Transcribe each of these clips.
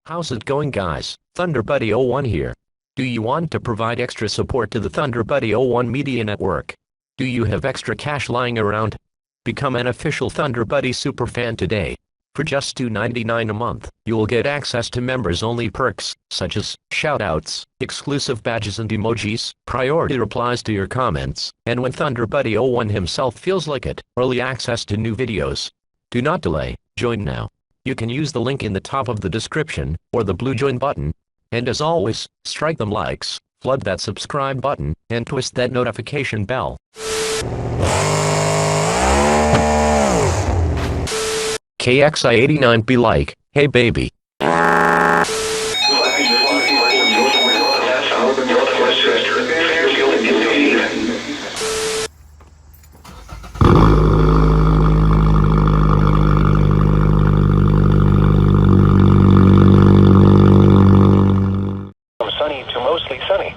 How's it going, guys? ThunderBuddy01 here. Do you want to provide extra support to the ThunderBuddy01 Media Network? Do you have extra cash lying around? Become an official ThunderBuddy superfan today. For just $2.99 a month, you'll get access to members-only perks, such as shoutouts, exclusive badges and emojis, priority replies to your comments, and when ThunderBuddy01 himself feels like it, early access to new videos. Do not delay, join now. You can use the link in the top of the description, or the blue join button. And as always, strike them likes, flood that subscribe button, and twist that notification bell. KXI89 be like, hey baby. From sunny to mostly sunny.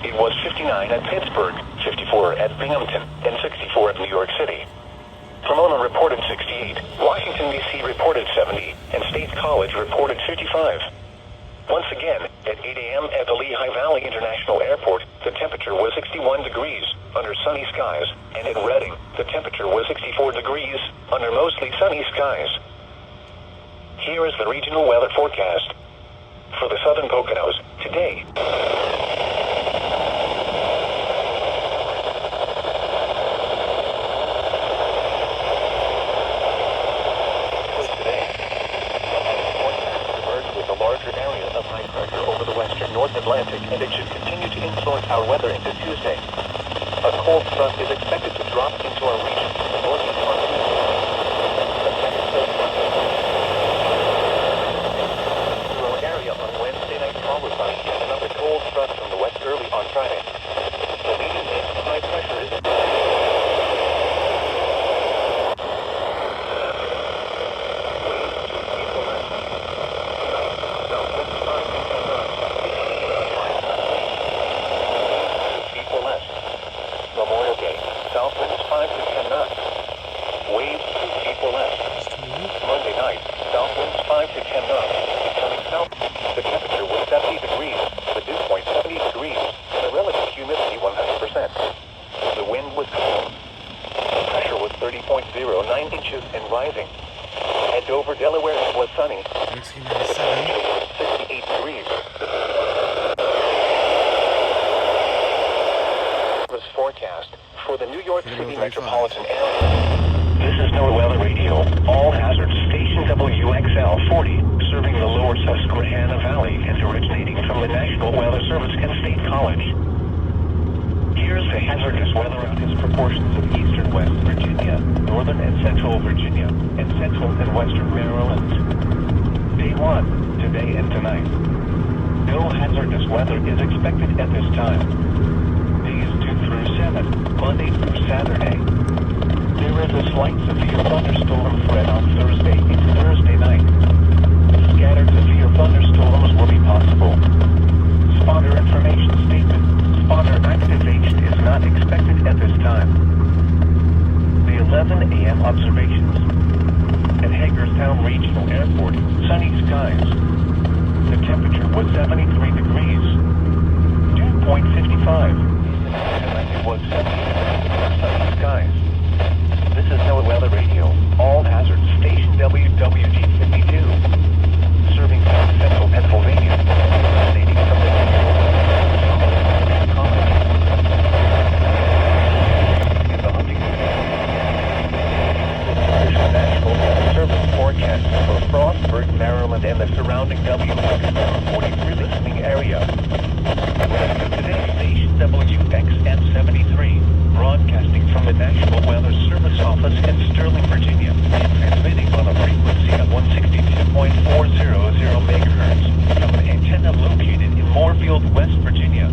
It was 59 at Pittsburgh, 54 at Binghamton, and 64 at New York City. Pomona reported 68, Washington, D.C. reported 70, and State College reported 55. Once again, at 8 a.m. at the Lehigh Valley International Airport, the temperature was 61 degrees, under sunny skies, and in Reading, the temperature was 64 degrees, under mostly sunny skies. Here is the regional weather forecast. For the southern Poconos, today. North Atlantic, and it should continue to influence our weather into Tuesday. A cold front is expected to drop into our region from the northeast on Tuesday. A second cold front through our area on Wednesday night, followed by yet another cold front from the west early on Friday. The leading edge of high pressure is Memorial Day, south winds 5 to 10 knots. Waves 2 feet or less. Monday night, south winds 5 to 10 knots. Becoming south, the temperature was 70 degrees, the dew point 70 degrees, and the relative humidity 100%. The wind was cold. The pressure was 30.09 inches and rising. At Dover, Delaware, it was sunny. The temperature was 68 degrees. Forecast for the New York City metropolitan area. This is NOAA Weather Radio, all hazards, station WXL 40, serving the lower Susquehanna Valley and originating from the National Weather Service and State College. Here's the hazardous weather outlook proportions of eastern West Virginia, northern and central Virginia, and central and western Maryland. Day 1, today and tonight. No hazardous weather is expected at this time. Through 7, Monday through Saturday. There is a slight severe thunderstorm threat on Thursday into Thursday night. Scattered severe thunderstorms will be possible. Spotter information statement. Spotter activation is not expected at this time. The 11 a.m. observations. At Hagerstown Regional Airport, sunny skies. The temperature was 73 degrees. Dew point 55. It was 70 sunny skies. This is NOAA Weather Radio, all hazards, station WWG-52, serving south central Pennsylvania, originating from the National National Weather Service forecast for Frostburg, Maryland, and the surrounding WX40 listening area. Today, station WXN73, broadcasting from the National Weather Service office in Sterling, Virginia, transmitting on a frequency of 162.400 megahertz from an antenna located in Moorefield, West Virginia.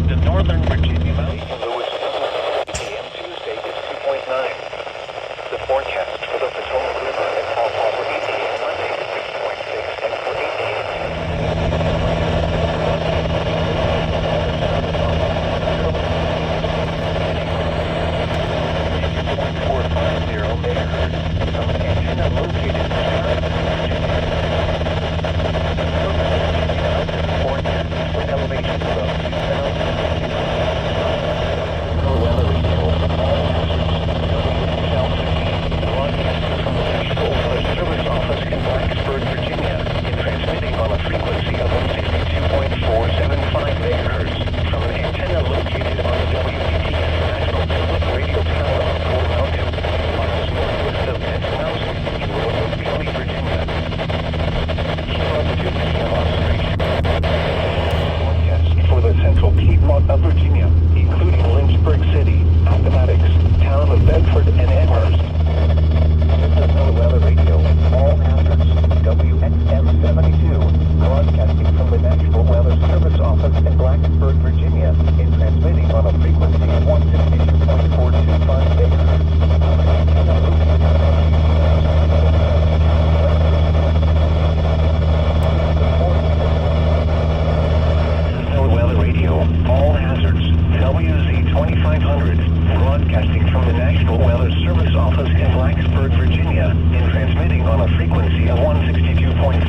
The Northern Virginia Mountain Lewis AM Tuesday is 2.9. The forecast for the Potomac River and Fall Harbor 8 a.m. Monday is 6.6, and for 8 a.m. megahertz from an antenna located in Virginia.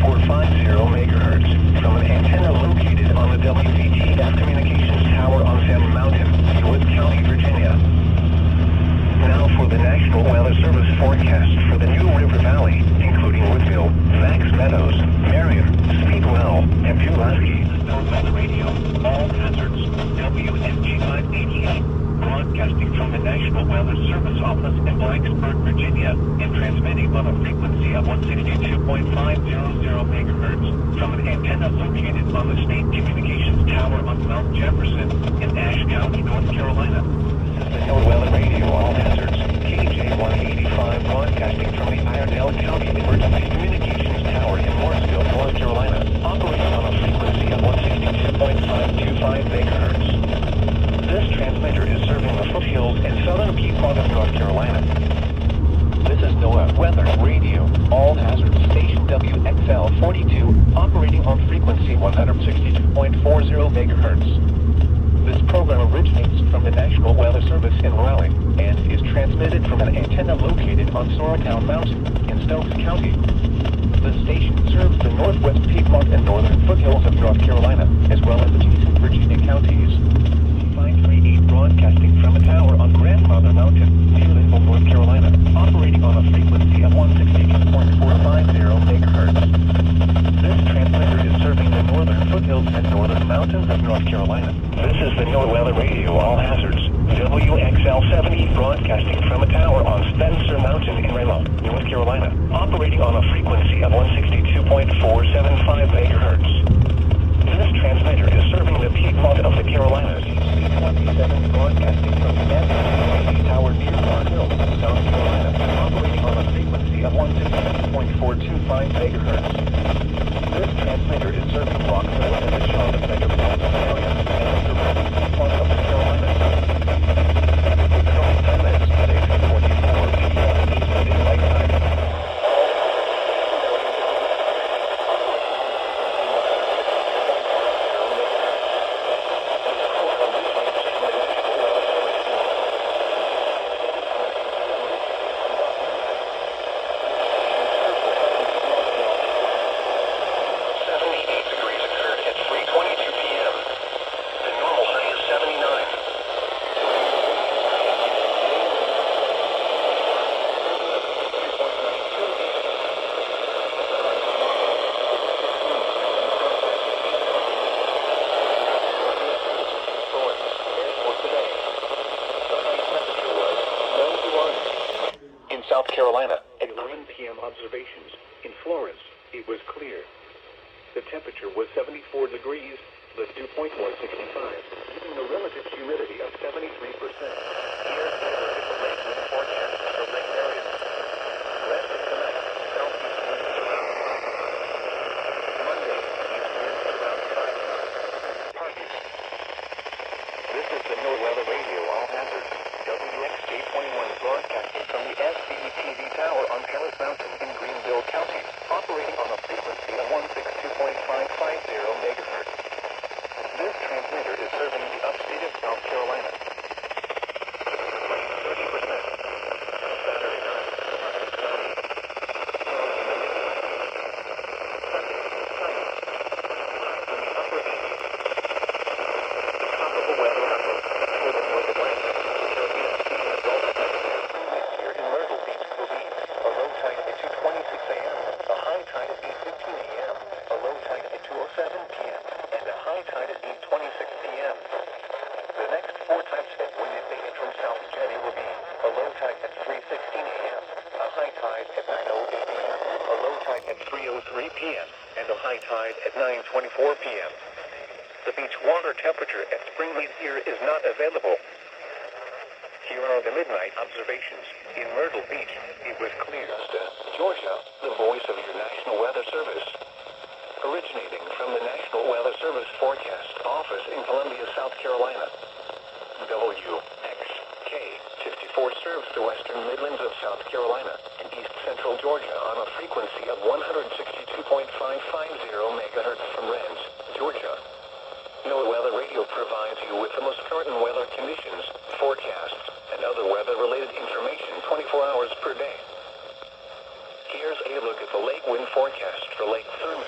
megahertz from an antenna located on the WVTF communications tower on Salmon Mountain, Lewis County, Virginia. Now for the National Weather Service forecast for the New River Valley, including Woodville, Max Meadows, Marion, Speedwell, and Pulaski. Weather Radio, all hazards, WNG588, broadcasting from the National Weather Service office in Blacksburg, Virginia, and transmitting on a frequency of 162.500 megahertz from an antenna located on the State Communications Tower on Mount Jefferson in Ashe County, North Carolina. NOAA Weather Radio, all hazards, KJ185, broadcasting from the Iredell County Emergency Communications Tower in Mooresville, North Carolina, operating on a frequency of 162.525 megahertz. This transmitter is serving the foothills and southern Piedmont of North Carolina. This is NOAA Weather Radio, all hazards, station WXL42, operating on frequency 162.40 megahertz. This program originates from the National Weather Service in Raleigh and is transmitted from an antenna located on Sorrowtown Mountain in Stokes County. The station serves the northwest Piedmont and northern foothills of North Carolina, as well as adjacent Virginia counties. 538 broadcasting from a tower on Grandmother Mountain, near Linville, North Carolina, operating on a frequency of 162.450 megahertz. This transmitter is serving the northern foothills and northern mountains of North Carolina. This is the NOAA Weather Radio, all hazards, WXL70, broadcasting from a tower on Spencer Mountain in Raymond, North Carolina, operating on a frequency of 162.475 megahertz. This transmitter is serving the Piedmont of the Carolinas. 27 broadcasting from the Nancy Tower near Park Hill, South Carolina, operating on a frequency of 162.425 megahertz. This transmitter is serving Rockville and the Charlotte metropolitan area and the surrounding Piedmont of the Carolinas. The current time is 6:44 p.m. Eastern Daylight Time. South Carolina. At 9 p.m. observations. In Florence, it was clear. The temperature was 74 degrees, the dew point was 65, giving a relative humidity of 73%. Here's the lake wind forecast for Lake Marion. West of tonight, southeast winds around 5. Monday, east winds around 5. Party. This is the NOAA Weather Radio, all hazards. WXJ21 broadcasting from the SCETV Tower on Paris Mountain in Greenville County, operating on a frequency of 162.550 megahertz. This transmitter is serving the upstate of South Carolina. 30%. Saturday night, partly cloudy. Clouds in the mid-90s. Sunday, sunny. Clouds in the upper 80s. The comparable weather outlook for the North Atlantic. And a high tide at 9:24 p.m. The beach water temperature at Springmead here is not available. Here are the midnight observations. In Myrtle Beach, it was clear. Georgia, the voice of your National Weather Service. Originating from the National Weather Service Forecast Office in Columbia, South Carolina. WXK 54 serves the western Midlands of South Carolina and east central Georgia on a frequency of 162.550 megahertz from Rennes, Georgia. NOAA Weather Radio provides you with the most current weather conditions, forecasts, and other weather-related information 24 hours per day. Here's a look at the lake wind forecast for Lake Thurman.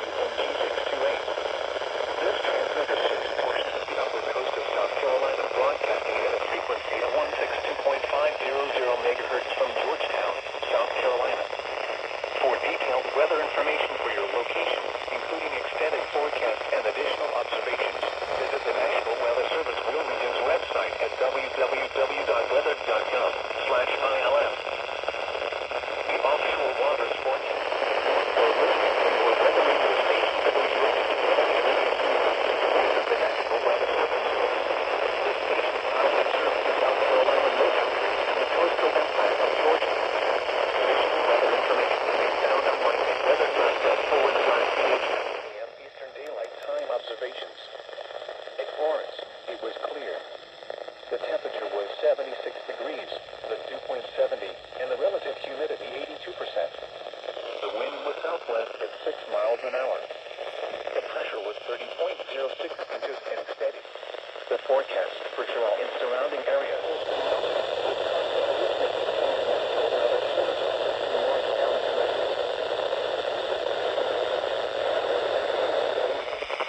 miles an hour. The pressure was 30.06 inches and steady. The forecast for Toronto and surrounding areas.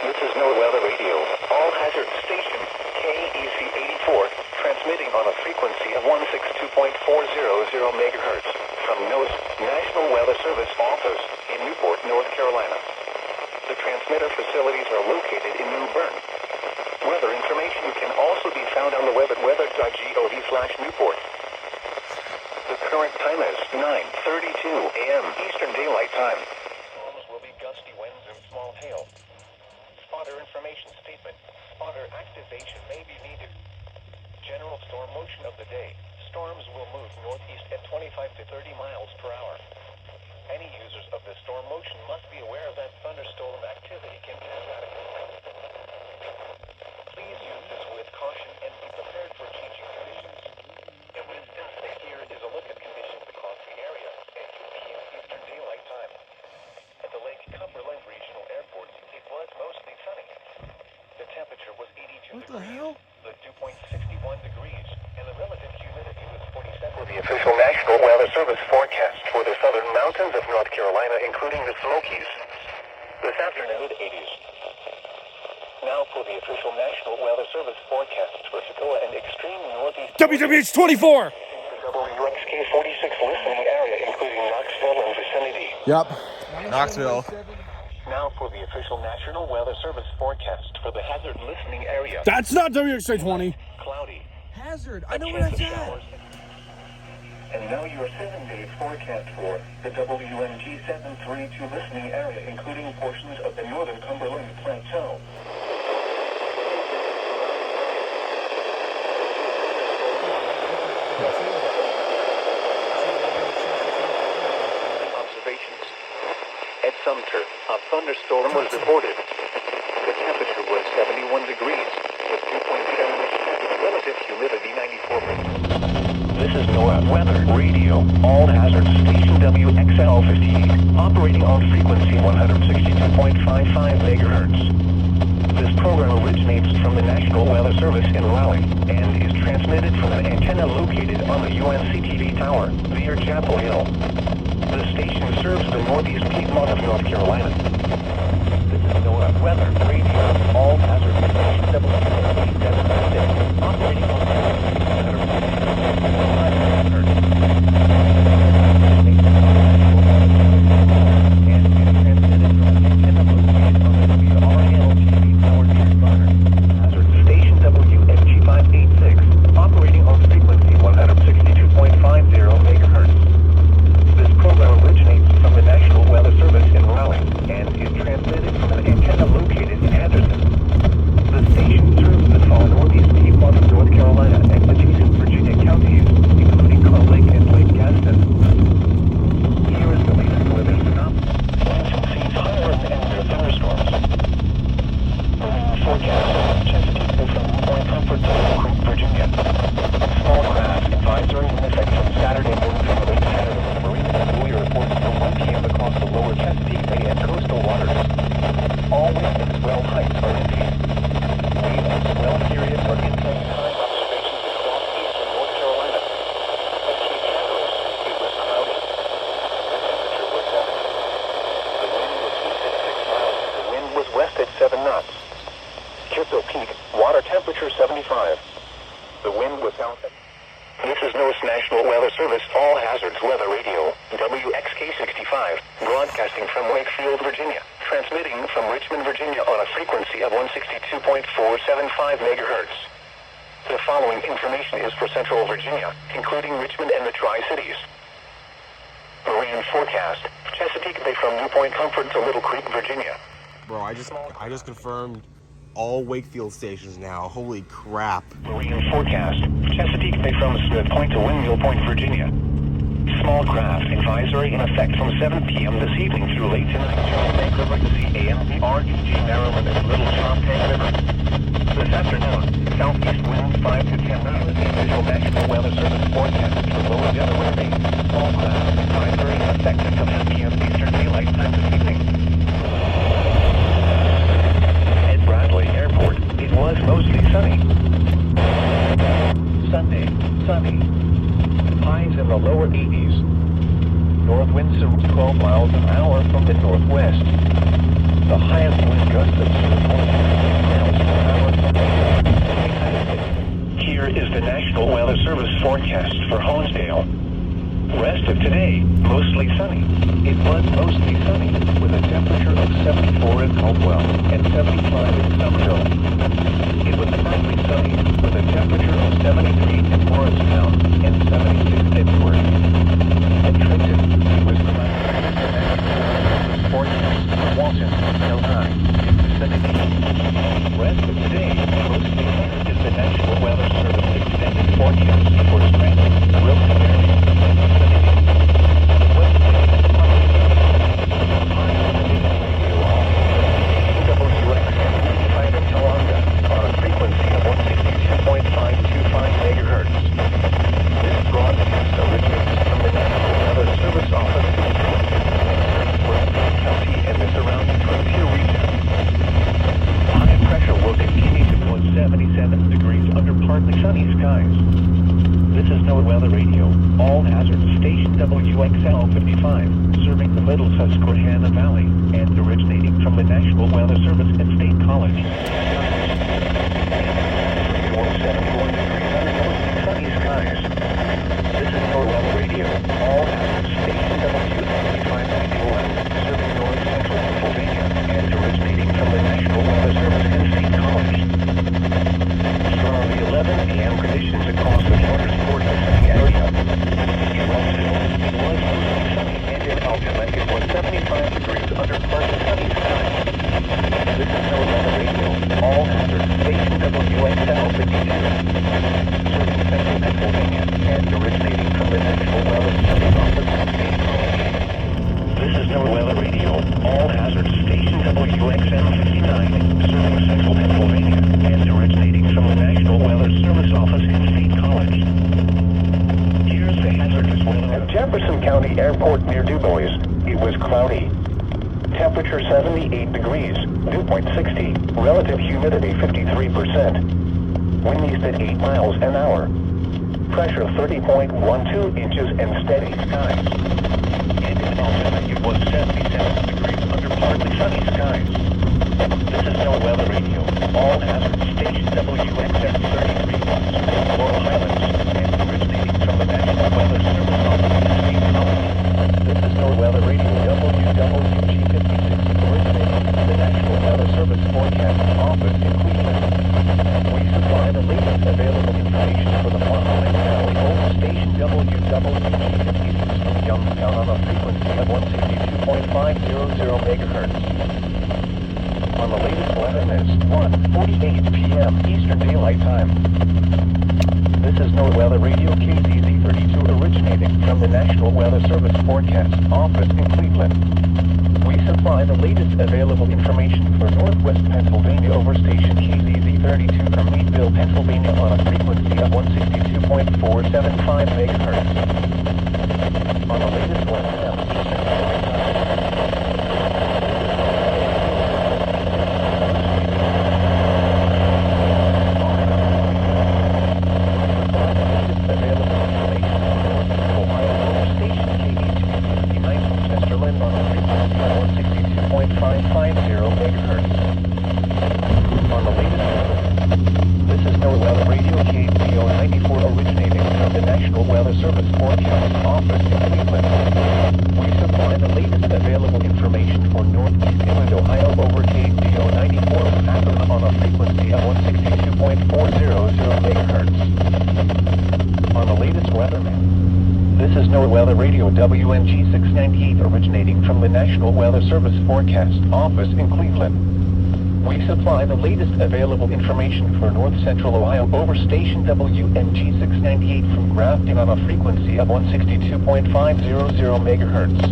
This is NOAA Weather Radio. All hazard station KEC 84 transmitting on a frequency of 162.400 megahertz from NOAA's National Weather Service office in Newport, North Carolina. The transmitter facilities are located in New Bern. Weather information can also be found on the web at weather.gov/Newport. The current time is 9:32 a.m. Eastern Daylight Time. Storms will be gusty winds and small hail. Spotter information statement. Spotter activation may be needed. General storm motion of the day. Storms will move northeast at 25 to 30 miles per hour. Any users of the storm motion must be aware that thunderstorm activity can be erratic. Please use this with caution and be prepared for changing conditions. And here is a look at conditions across the area at 2 p.m. Eastern Daylight Time. At the Lake Cumberland Regional Airport, it was mostly sunny. The temperature was 82 What the degrees. hell? The dew point 61 degrees, and the relative humidity was 47. For the official National Weather Service forecast for the southern mountains of North Carolina, including the Smokies. This afternoon, mid-80s. Now for the official National Weather Service forecast for Tacoma and extreme northeast. WWH-24! WXK 46 listening area, including Knoxville and vicinity. Yep. Knoxville. Now for the official National Weather Service forecast for the hazard listening area. That's not WXK-20. Cloudy. Hazard. I know where that's at. And now your 7-day forecast for the WMG 732 listening area, including portions of the northern Cumberland Plateau. Observations. At Sumter, a thunderstorm was reported. The temperature was 71 degrees, with 2.7% relative humidity 94%. This is NOAA Weather Radio. All hazards station WXL 58, operating on frequency 162.55 megahertz. This program originates from the National Weather Service in Raleigh and is transmitted from an antenna located on the UNCTV tower near Chapel Hill. The station serves the northeast Piedmont of North Carolina. This is NOAA Weather Radio. All hazards station WXL operating on frequency 162.55 megahertz. National Weather Service All Hazards Weather Radio, WXK-65, broadcasting from Wakefield, Virginia, transmitting from Richmond, Virginia on a frequency of 162.475 megahertz. The following information is for Central Virginia, including Richmond and the Tri-Cities. Marine forecast, Chesapeake Bay from New Point Comfort to Little Creek, Virginia. Bro, I just confirmed all Wakefield stations now. Holy crap. Marine forecast, Chesapeake Bay from Smith Point to Windmill Point, Virginia. Small craft advisory in effect from 7 p.m. this evening through late tonight. Chesapeake River to see AMP, RGG, Maryland, and Little Choptank River. This afternoon, southeast winds 5 to 10 miles. The official National Weather Service forecast for lower Delaware Bay. Small craft advisory in effect until 10 p.m. Eastern Daylight Time this evening. miles an hour from the northwest. The highest wind gusts observed 150 miles per hour from the Here is the National Weather Service forecast for Honesdale. Rest of today, mostly sunny. It was mostly sunny, with a temperature of 74 in Caldwell and 75 in Somerville. It was partly sunny, with a temperature of 73 in Morristown and 76 in Worth. At Trenton, it was cloudy with the national forecast for Walton, Illinois, 17. Rest of today, mostly sunny is the National Weather Service extended forecast for Scranton, Wilkes-Barre, WXL 55, serving the Middle Susquehanna Valley and originating from the National Weather Service at State College. 71 degrees under mostly sunny skies. This is NOAA Weather Radio. All hazards station WX5591, serving north central Pennsylvania and originating from the National Weather Service at State College. From the 11 a.m. conditions across the Watersport Pacific area. It was 75 degrees under partly sunny skies. This is NOAA Weather Radio. All hazards station WXL 52, serving central Pennsylvania and originating from the National Weather Service office at State College. This is NOAA Weather Radio. All hazards station WXM 59, serving central Pennsylvania and originating from the National Weather Service office at State College. Here's the hazardous weather. At Jefferson County Airport near DuBois, it was cloudy. Temperature 78 degrees, dew point 60, relative humidity 53%. Wind east at 8 miles an hour. Pressure 30.12 inches and steady skies. And in Alton, it was 77 degrees under partly sunny skies. This is NOAA Weather Radio. All hazards station WXM 33 watts, Laurel Highlands, and originating from the National Weather Service office at State College. This is NOAA Weather Radio WWG56, originating from the National Weather Service forecast office in Cleveland. We supply the latest available information for the Fontana Valley over station WWG56 from Youngstown on a frequency of 162.500 megahertz. On the latest weather is 1:48 p.m. Eastern Daylight Time. This is NOAA Weather Radio KZZ32 originating from the National Weather Service Forecast Office in Cleveland. We supply the latest available information for Northwest Pennsylvania over station KZZ32 from Meadville, Pennsylvania on a frequency of 162.475 megahertz. On the latest weather now, Eastern Daylight Time. WNG 698 originating from the National Weather Service Forecast Office in Cleveland. We supply the latest available information for North Central Ohio over station WNG 698 from Grafton on a frequency of 162.500 megahertz.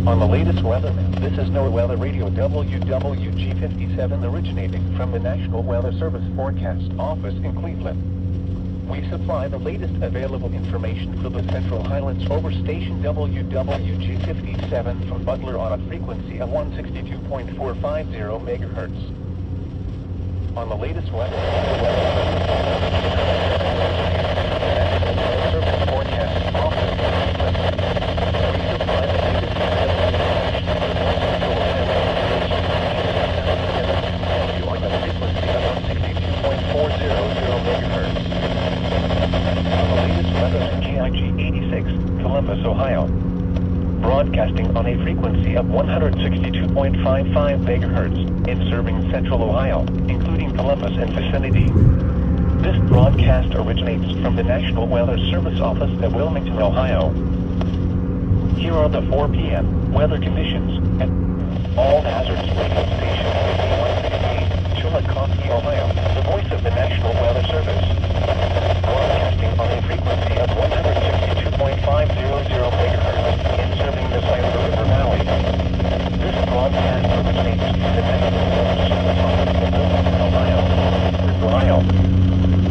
On the latest weather, this is NOAA Weather Radio WWG 57 originating from the National Weather Service Forecast Office in Cleveland. We supply the latest available information for the Central Highlands over station WWG 57 from Butler on a frequency of 162.450 megahertz. On the latest weather, National Weather Service Forecast Office. We supply the latest Ohio. Broadcasting on a frequency of 162.55 megahertz and serving Central Ohio, including Columbus and vicinity. This broadcast originates from the National Weather Service office at Wilmington, Ohio. Here are the 4 p.m. weather conditions at all hazards radio station 168, Chillicothe, Ohio, the voice of the National Weather Service. Broadcasting on a frequency of 162.500 megahertz and serving the Cyber River Valley. This broadcast originates from the National Weather Service office at Wilmington, Ohio.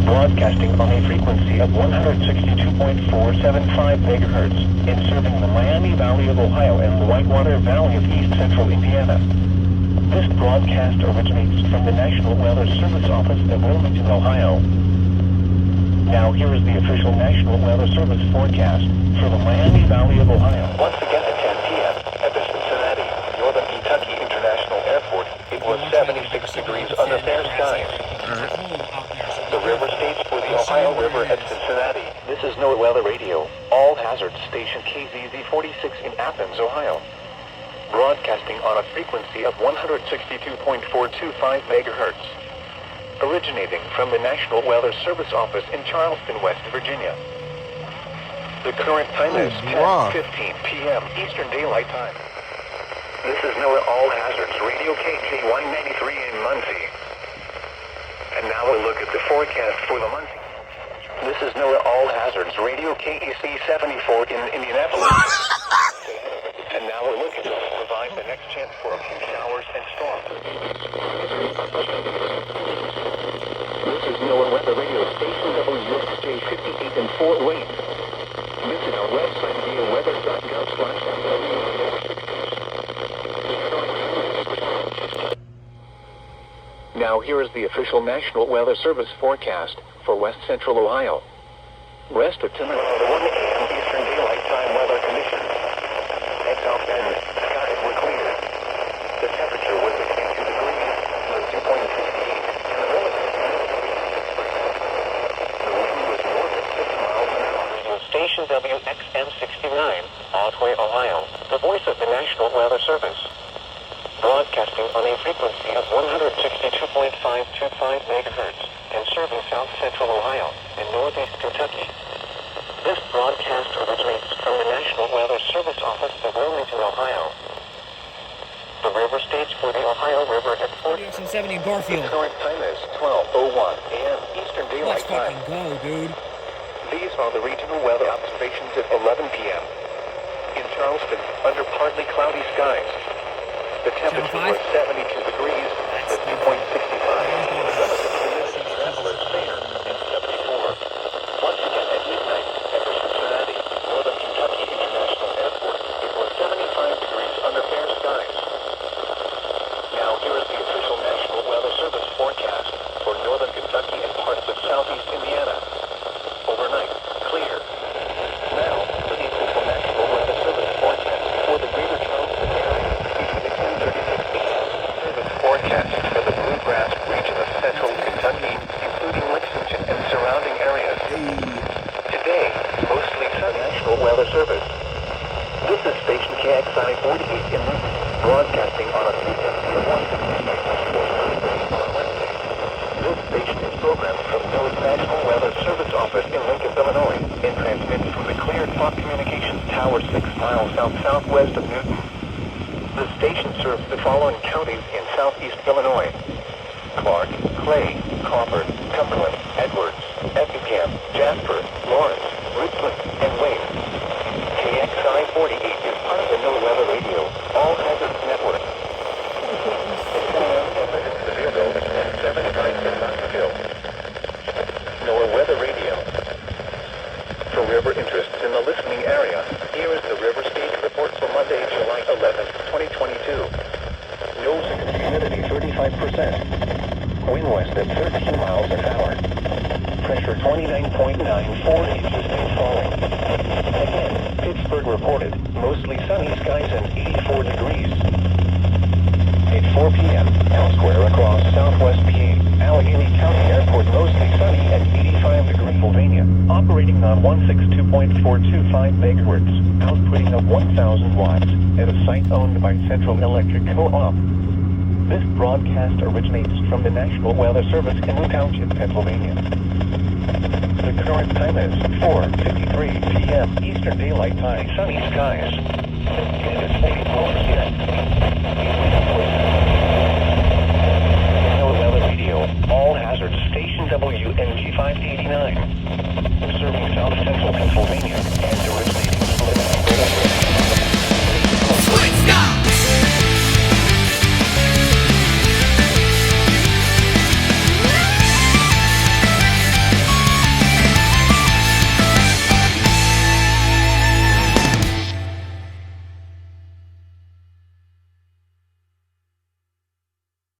Broadcasting on a frequency of 162.475 megahertz and serving the Miami Valley of Ohio and the Whitewater Valley of East Central Indiana. This broadcast originates from the National Weather Service office at Wilmington, Ohio. Now here is the official National Weather Service forecast for the Miami Valley of Ohio. Once again at 10 p.m. at the Cincinnati, Northern Kentucky International Airport, it was 76 degrees under fair skies. The river stage for the Ohio River at Cincinnati. This is NOAA Weather Radio, all hazards station KZZ46 in Athens, Ohio. Broadcasting on a frequency of 162.425 megahertz. Originating from the National Weather Service office in Charleston, West Virginia. The current time is 10:15 p.m. Eastern Daylight Time. This is NOAA All Hazards Radio KG193 in Muncie. And now we'll look at the forecast for the month. This is NOAA All Hazards Radio KEC74 in Indianapolis. And now we're looking to provide the next chance for a few showers and storms. This is NOAA Weather Radio Station WXJ58 in Fort Wayne. Visit our website via weather.gov/NOAA. Now here is the official National Weather Service forecast for West Central Ohio. Rest of tonight, the 1 a.m. Eastern Daylight Time weather conditions. Heads up and skies were clear. The temperature was at 22 degrees, the 2.68, and the relative the wind was north at 6 miles an hour. Station WXM69, Otway, Ohio, the voice of the National Weather Service. Broadcasting on a frequency of 162.525 megahertz and serving South Central Ohio and Northeast Kentucky. This broadcast originates from the National Weather Service office at Wilmington, Ohio. The river stage for the Ohio River at 4070 Garfield. The current time is 12:01 a.m. Eastern Daylight Time. Let's fucking go, dude. These are the regional weather observations at 11 p.m. In Charleston, under partly cloudy skies. The temperature was 72 degrees, the 2.65, travelers fair, and 74. Once again at midnight, at the Cincinnati, Northern Kentucky International Airport, it was 75 degrees under fair skies. Now here is the official National Weather Service forecast for Northern Kentucky and parts of Southeast Indiana. Overnight, clear. Now, for the official National Weather Service forecast for the Greater Charleston area. Forecast for the bluegrass region of central Kentucky, including Lexington and surrounding areas. Today, mostly sunny. National Weather Service. This is station KXI-48 in Lincoln, broadcasting on a frequency of 160.4 on Wednesday. This station is programmed from NOAA's National Weather Service office in Lincoln, Illinois, and transmits from the cleared Fox Communications Tower 6 miles south-southwest of Newton. The station serves the following counties in southeast Illinois: Clark, Clay, Crawford, Cumberland, Edwards, Effingham, Jasper, Lawrence, Richland, and Wayne. KXI-48 is part of the NOAA Weather Radio All Hazards Network. NOAA Weather Radio. For river interests in the listening area, here is the river stage report for Monday, July 11th, 2022. Nose humidity 35%. Wind west at 13 miles an hour. Pressure 29.94 inches and falling. Again, Pittsburgh reported mostly sunny skies and 84 degrees. At 4 p.m. elsewhere across southwest PA, Allegheny County Airport mostly sunny at 85 degrees Pennsylvania, operating on 162.425 megahertz, outputting of 1,000 watts, at a site owned by Central Electric Co-op. This broadcast originates from the National Weather Service in New Township, Pennsylvania. The current time is 4:53 p.m. Eastern Daylight Time. Sunny skies. It is 44%.